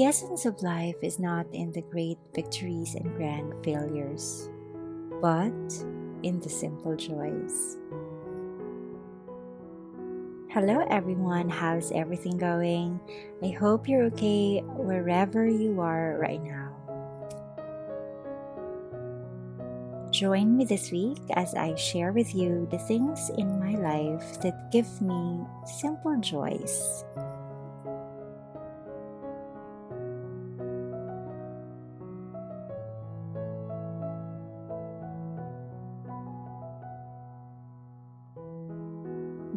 essence of life is not in the great victories and grand failures, but in the simple joys. Hello everyone, how's everything going? I hope you're okay wherever you are right now. Join me this week as I share with you the things in my life that give me simple joys.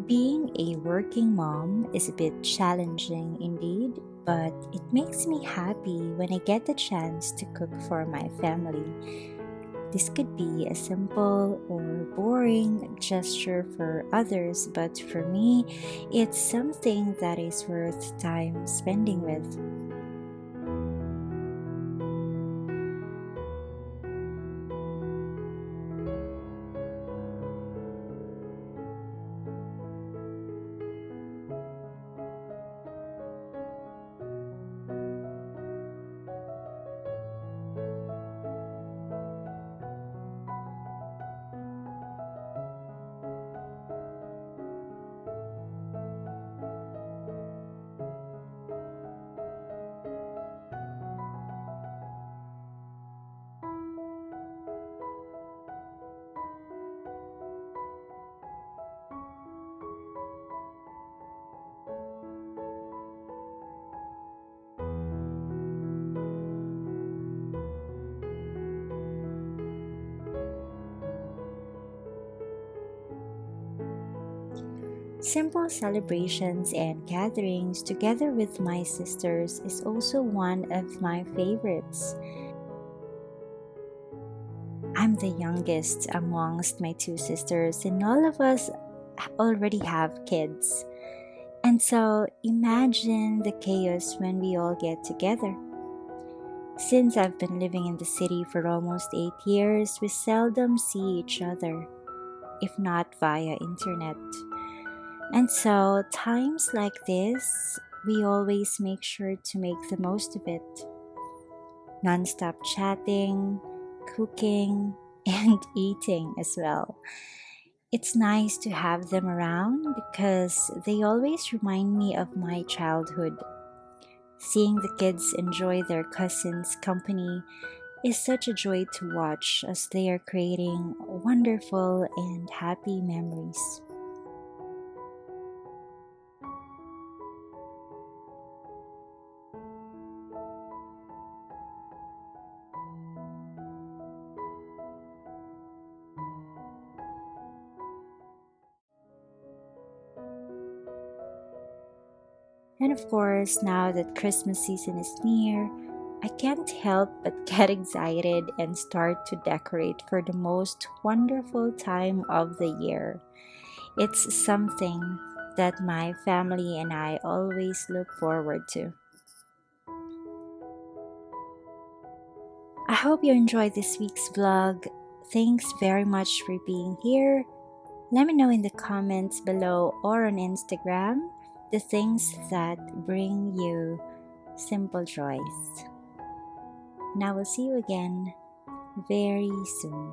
Being a working mom is a bit challenging indeed, but it makes me happy when I get the chance to cook for my family. This could be a simple or boring gesture for others, but for me, it's something that is worth time spending with. Simple celebrations and gatherings together with my sisters is also one of my favorites. I'm the youngest amongst my two sisters, and all of us already have kids. And so imagine the chaos when we all get together. Since I've been living in the city for almost 8 years, we seldom see each other, if not via internet. And so, times like this, we always make sure to make the most of it. Non-stop chatting, cooking, and eating as well. It's nice to have them around because they always remind me of my childhood. Seeing the kids enjoy their cousins' company is such a joy to watch as they are creating wonderful and happy memories. And of course, now that Christmas season is near, I can't help but get excited and start to decorate for the most wonderful time of the year. It's something that my family and I always look forward to. I hope you enjoyed this week's vlog. Thanks very much for being here. Let me know in the comments below or on Instagram the things that bring you simple joys. And I will see you again very soon.